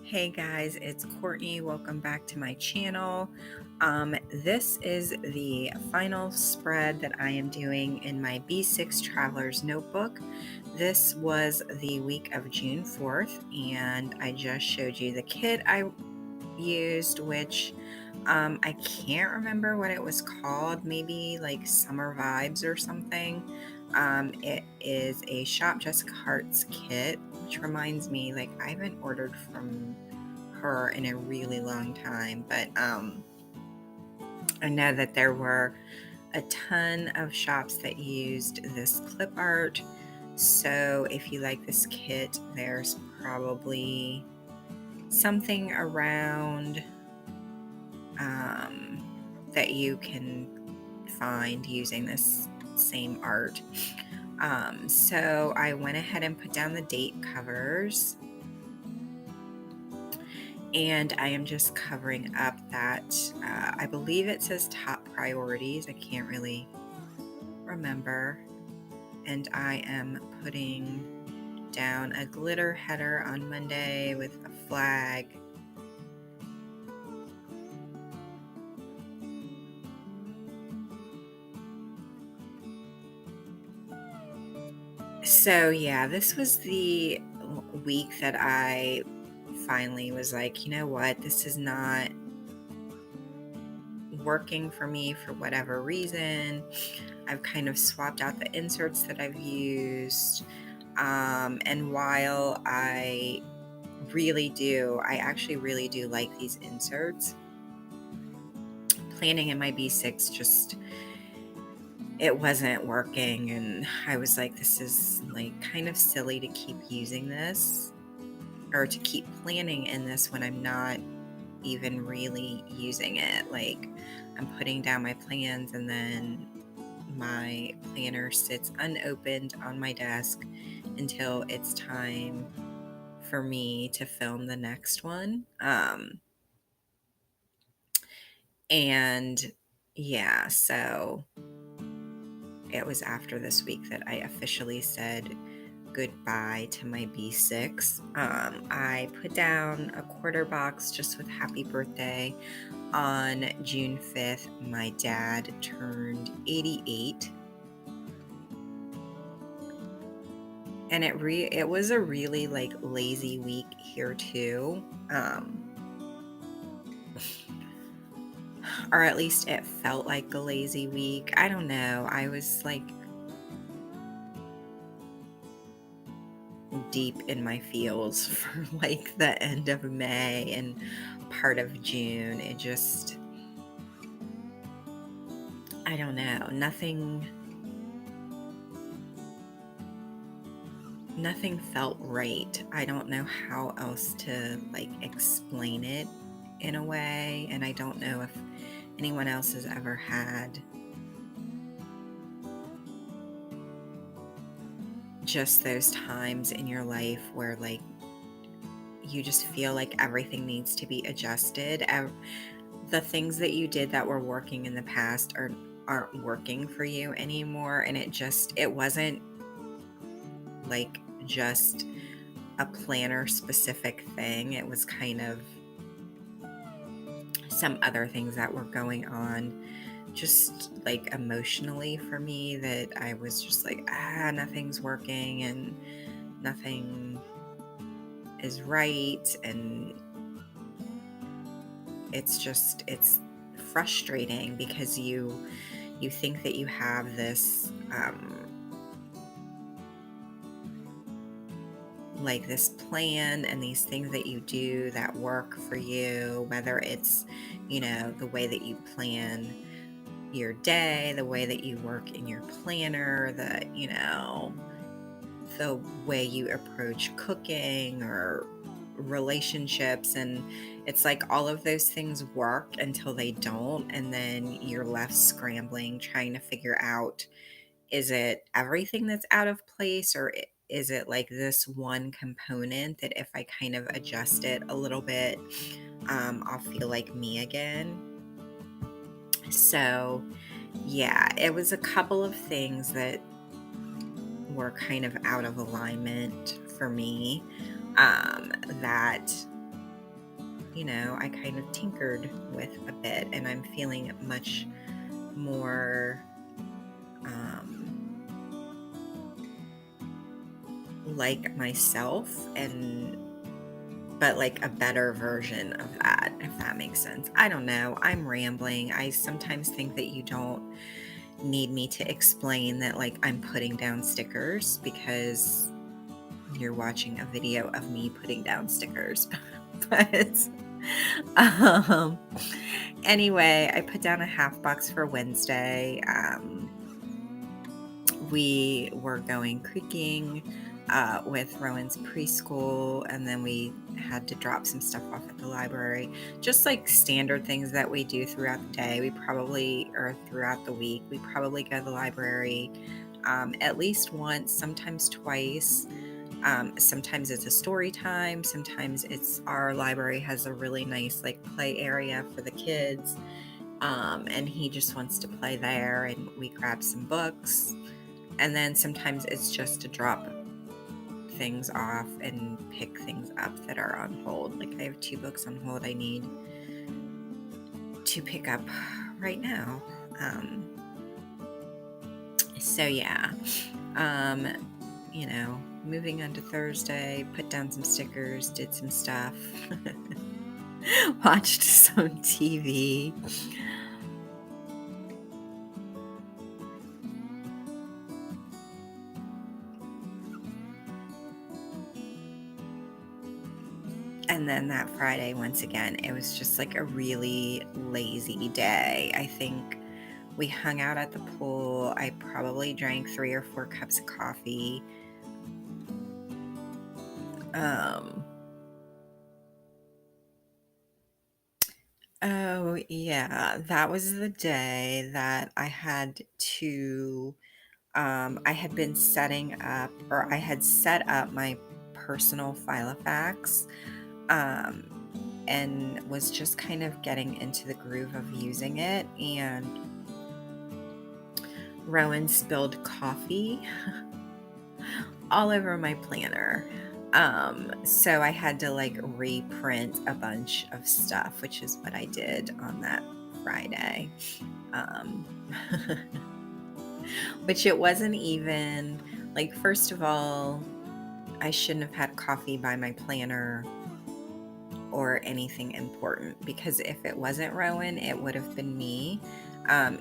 Hey guys, it's Courtney. Welcome back to my channel. This is the final spread that I am doing in my B6 Traveler's Notebook. This was the week of June 4th, and I just showed you the kit I used, which I can't remember what it was called, maybe like Summer Vibes or something. It is a Shop Jessica Hart's kit, which reminds me, like, I haven't ordered from her in a really long time, but I know that there were a ton of shops that used this clip art. So if you like this kit, there's probably something around that you can find using this same art. So I went ahead and put down the date covers, and I am just covering up that, I believe it says top priorities. I can't really remember. And I am putting down a glitter header on Monday with a flag. So yeah, this was the week that I finally was like, you know what, this is not working for me for whatever reason. I've kind of swapped out the inserts that I've used. And while I actually really do like these inserts, planning in my B6 just, it wasn't working. And I was like, this is like kind of silly to keep using this or to keep planning in this when I'm not even really using it. Like, I'm putting down my plans and then my planner sits unopened on my desk until it's time for me to film the next one. And yeah, so it was after this week that I officially said goodbye to my B6. I put down a quarter box just with happy birthday. On June 5th, my dad turned 88. And it was a really like lazy week here too. Or at least it felt like a lazy week. I don't know. I was like deep in my feels for like the end of May and part of June. It just, I don't know. Nothing felt right. I don't know how else to like explain it in a way, and I don't know if anyone else has ever had just those times in your life where like you just feel like everything needs to be adjusted. The things that you did that were working in the past aren't working for you anymore, and it wasn't like just a planner specific thing. It was kind of some other things that were going on just like emotionally for me, that I was just like, nothing's working and nothing is right. And it's frustrating because you think that you have this like this plan and these things that you do that work for you, whether it's, the way that you plan your day, the way that you work in your planner, the way you approach cooking or relationships. And it's like all of those things work until they don't, and then you're left scrambling trying to figure out, is it everything that's out of place, or is it like this one component that if I kind of adjust it a little bit, I'll feel like me again. So yeah, it was a couple of things that were kind of out of alignment for me, that I kind of tinkered with a bit, and I'm feeling much more like myself, but like a better version of that, if that makes sense. I don't know. I'm rambling. I sometimes think that you don't need me to explain that, like, I'm putting down stickers because you're watching a video of me putting down stickers. But um anyway, I put down a half box for Wednesday. We were going creeking with Rowan's preschool, and then we had to drop some stuff off at the library. Just like standard things that we do throughout the day. Or throughout the week, we probably go to the library at least once, sometimes twice. Sometimes it's a story time. Sometimes our library has a really nice like play area for the kids. And he just wants to play there, and we grab some books. And then sometimes it's just to drop things off and pick things up that are on hold. Like, I have 2 books on hold I need to pick up right now. So yeah, moving on to Thursday, put down some stickers, did some stuff, watched some TV. And then that Friday, once again, it was just like a really lazy day. I think we hung out at the pool. I probably drank 3 or 4 cups of coffee. Oh yeah, that was the day that I had to, I had been setting up, or I had set up my personal Filofax, um, and was just kind of getting into the groove of using it, and Rowan spilled coffee all over my planner. So I had to like reprint a bunch of stuff, which is what I did on that Friday. Um, which it wasn't even like, first of all, I shouldn't have had coffee by my planner or anything important, because if it wasn't Rowan, it would have been me.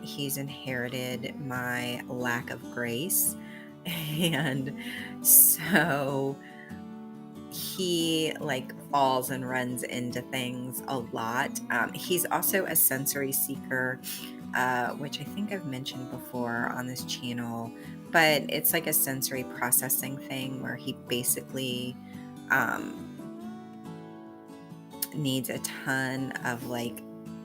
He's inherited my lack of grace. And so he like falls and runs into things a lot. He's also a sensory seeker, which I think I've mentioned before on this channel, but it's like a sensory processing thing where he basically needs a ton of like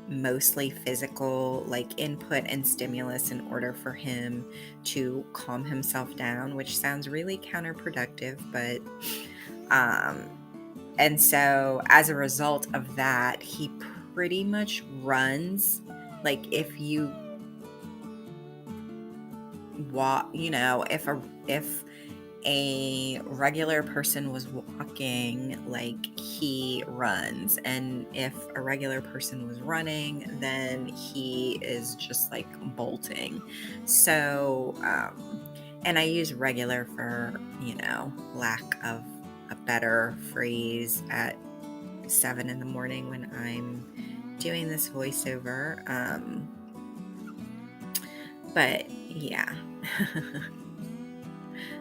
mostly physical like input and stimulus in order for him to calm himself down, which sounds really counterproductive, but and so as a result of that, he pretty much runs. Like, if you walk, if a regular person was walking, like, he runs, and if a regular person was running, then he is just like bolting. So and I use regular for lack of a better phrase at 7 in the morning when I'm doing this voiceover. But yeah.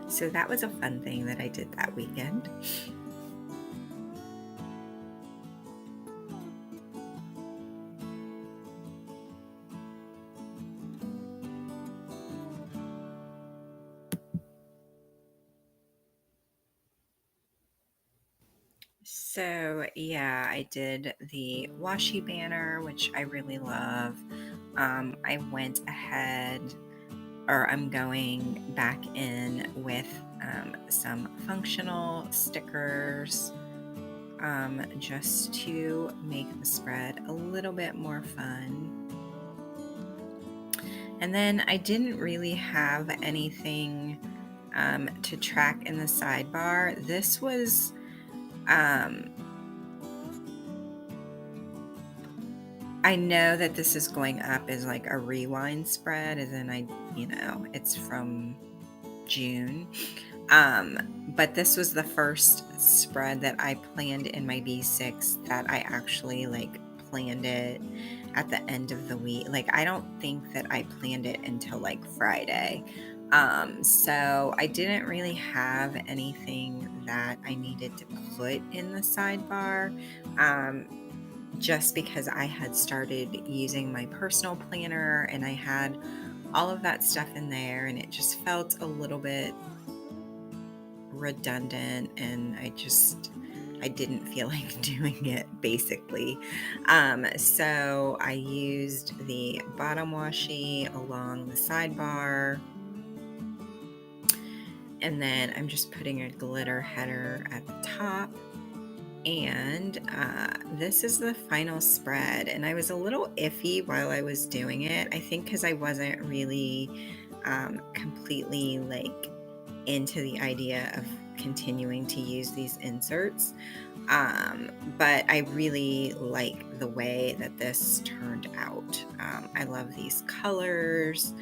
So that was a fun thing that I did that weekend. So yeah, I did the washi banner, which I really love. I went ahead, or I'm going back in with some functional stickers, just to make the spread a little bit more fun. And then I didn't really have anything to track in the sidebar. This was I know that this is going up as like a rewind spread, as in it's from June. But this was the first spread that I planned in my B6 that I actually like planned it at the end of the week. Like I don't think that I planned it until like Friday. So I didn't really have anything that I needed to put in the sidebar. Just because I had started using my personal planner and I had all of that stuff in there, and it just felt a little bit redundant, and I didn't feel like doing it basically. So I used the bottom washi along the sidebar, and then I'm just putting a glitter header at the top. And this is the final spread, and I was a little iffy while I was doing it. I think because I wasn't really completely like into the idea of continuing to use these inserts. But I really like the way that this turned out. I love these colors,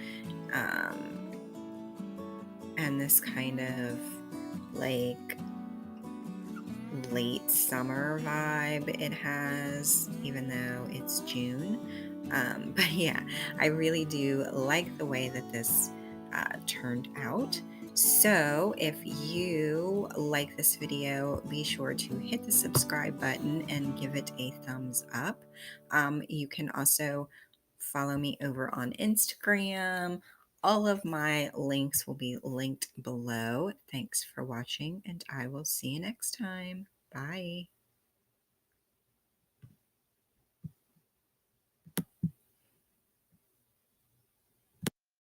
um, and this kind of like late summer vibe it has, even though it's June. But yeah, I really do like the way that this turned out. So if you like this video, be sure to hit the subscribe button and give it a thumbs up. You can also follow me over on Instagram. All of my links will be linked below. Thanks for watching, and I will see you next time. Bye.